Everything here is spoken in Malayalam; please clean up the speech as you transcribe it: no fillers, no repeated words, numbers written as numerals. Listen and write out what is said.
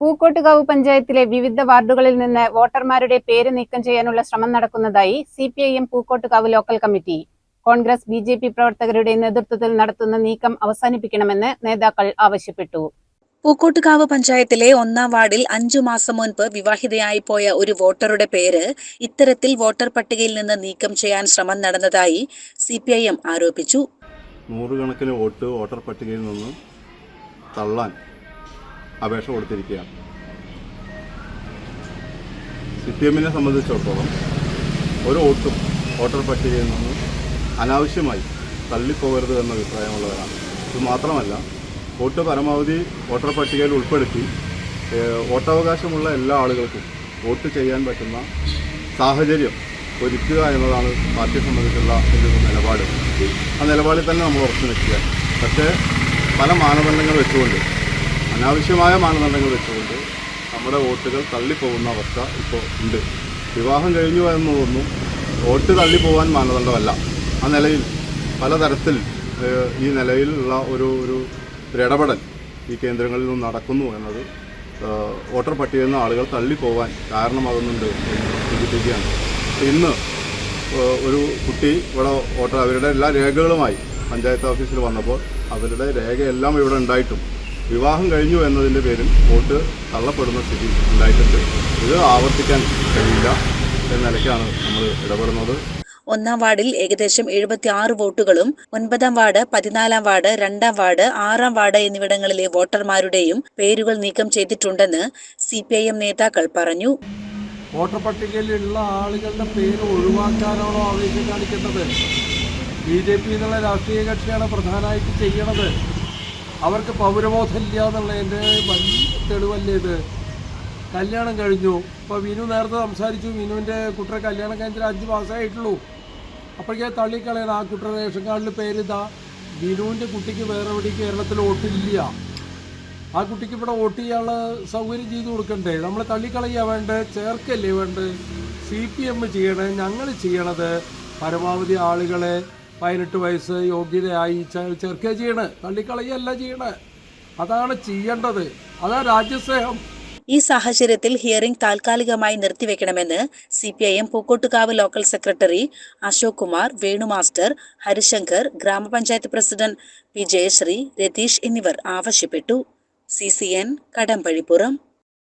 പൂക്കോട്ടുകാവ് പഞ്ചായത്തിലെ വിവിധ വാർഡുകളിൽ നിന്ന് വോട്ടർമാരുടെ പേര് നീക്കം ചെയ്യാനുള്ള ശ്രമം നടക്കുന്നതായി CPIM Pookkottukavu local committee. Congress BJP പ്രവർത്തകരുടെ നേതൃത്വത്തിൽ നടത്തുന്ന നീക്കം അവസാനിപ്പിക്കണമെന്ന് നേതാക്കൾ ആവശ്യപ്പെട്ടു. പൂക്കോട്ടുകാവ് പഞ്ചായത്തിലെ 1-ാം വാർഡിൽ 5 മാസം മുൻപ് വിവാഹിതയായി പോയ ഒരു വോട്ടറുടെ പേര് ഇത്തരത്തിൽ വോട്ടർ പട്ടികയിൽ നിന്ന് നീക്കം ചെയ്യാൻ ശ്രമം നടന്നതായി CPIM ആരോപിച്ചു. നൂറുകണക്കിന് വോട്ടർ പട്ടികയിൽ നിന്ന് തള്ളാൻ അപേക്ഷ കൊടുത്തിരിക്കുകയാണ്. CPIMനെ സംബന്ധിച്ചിടത്തോളം ഒരു വോട്ടർ പട്ടികയിൽ നിന്ന് അനാവശ്യമായി തള്ളിപ്പോകരുത് എന്ന അഭിപ്രായമുള്ളവരാണ്. ഇത് മാത്രമല്ല, വോട്ട് പരമാവധി വോട്ടർ പട്ടികയിൽ ഉൾപ്പെടുത്തി വോട്ടവകാശമുള്ള എല്ലാ ആളുകൾക്കും വോട്ട് ചെയ്യാൻ പറ്റുന്ന സാഹചര്യം ഒരുക്കുക എന്നതാണ് പാർട്ടിയെ സംബന്ധിച്ചുള്ള ഒരു നിലപാട്. ആ നിലപാടിൽ തന്നെ നമ്മൾ ഉറച്ചു നിൽക്കുക. പക്ഷേ പല മാനദണ്ഡങ്ങൾ വെച്ചുകൊണ്ട്, അനാവശ്യമായ മാനദണ്ഡങ്ങൾ വെച്ചുകൊണ്ട് നമ്മുടെ വോട്ടുകൾ തള്ളിപ്പോകുന്ന അവസ്ഥ ഇപ്പോൾ ഉണ്ട്. വിവാഹം കഴിഞ്ഞു എന്നതൊന്നും വോട്ട് തള്ളിപ്പോകാൻ മാനദണ്ഡമല്ല. ആ നിലയിൽ പലതരത്തിൽ ഈ നിലയിലുള്ള ഒരു ഇടപെടൽ ഈ കേന്ദ്രങ്ങളിൽ നിന്ന് നടക്കുന്നു എന്നത് വോട്ടർ പട്ടികയിൽ നിന്ന് ആളുകൾ തള്ളിപ്പോകാൻ കാരണമാകുന്നുണ്ട് എന്ന് സൂചിപ്പിക്കുകയാണ്. ഇന്ന് ഒരു കുട്ടി ഇവിടെ അവരുടെ എല്ലാ രേഖകളുമായി പഞ്ചായത്ത് ഓഫീസിൽ വന്നപ്പോൾ അവരുടെ രേഖയെല്ലാം ഇവിടെ ഉണ്ടായിട്ടും വിവാഹം കഴിഞ്ഞു എന്നതിൻ്റെ പേരിൽ വോട്ട് തള്ളപ്പെടുന്ന സ്ഥിതി ഉണ്ടായിട്ടുണ്ട്. ഇത് ആവർത്തിക്കാൻ കഴിയില്ല എന്ന നിലയ്ക്കാണ് നമ്മൾ ഇടപെടുന്നത്. 1-ാം വാർഡിൽ ഏകദേശം 76 വോട്ടുകളും 9-ാം വാർഡ്, 14-ാം വാർഡ്, 2-ാം വാർഡ്, 6-ാം വാർഡ് എന്നിവിടങ്ങളിലെ വോട്ടർമാരുടെയും പേരുകൾ നീക്കം ചെയ്തിട്ടുണ്ടെന്ന് CPIM നേതാക്കൾ പറഞ്ഞു. വോട്ടർ പട്ടികയിലുള്ള ആളുകളുടെ പേര് ഒഴിവാക്കാനാണോ ആവേശം കാണിക്കേണ്ടത്? BJP എന്നുള്ള രാഷ്ട്രീയ കക്ഷിയാണ് പ്രധാനമായിട്ട് ചെയ്യണത്. അവർക്ക് പൗരബോധമില്ല എന്നുള്ളതിൻ്റെ വലിയ തെളിവല്ലേ ഇത്? കല്യാണം കഴിഞ്ഞു. ഇപ്പോൾ വിനു നേരത്തെ സംസാരിച്ചു. വിനുവിൻ്റെ കുട്ടിയുടെ കല്യാണം കഴിഞ്ഞിട്ട് 5 മാസമായിട്ടുള്ളൂ. അപ്പോഴേക്കേ തള്ളിക്കളയണം. ആ കുട്ടിയുടെ റേഷൻ കാർഡിൽ പേരിതാ. വിനുവിൻ്റെ കുട്ടിക്ക് വേറെ എവിടെയും കേരളത്തിൽ വോട്ടില്ല. ആ കുട്ടിക്ക് ഇവിടെ വോട്ട് ചെയ്യാനുള്ള സൗകര്യം ചെയ്തു കൊടുക്കണ്ടേ? നമ്മൾ തള്ളിക്കളയുക വേണ്ടത്? ചേർക്കല്ലേ വേണ്ടത്? CPM ചെയ്യണേ. ഞങ്ങൾ ചെയ്യണത് പരമാവധി ആളുകളെ 18 വയസ്സ് യോഗ്യതയായി ചേർക്കുക ചെയ്യണേ, തള്ളിക്കളയല്ല ചെയ്യണേ. അതാണ് ചെയ്യേണ്ടത്. അതാ രാജ്യസ്നേഹം. ഈ സാഹചര്യത്തിൽ ഹിയറിംഗ് താൽക്കാലികമായി നിർത്തിവെക്കണമെന്ന് CPIM Pookkottukavu local secretary Ashok Kumar, Venu master, Harishankar, ഗ്രാമപഞ്ചായത്ത് പ്രസിഡന്റ് P. ജയശ്രീ, രതീഷ് എന്നിവർ ആവശ്യപ്പെട്ടു. CCN കടമ്പഴിപ്പുറം.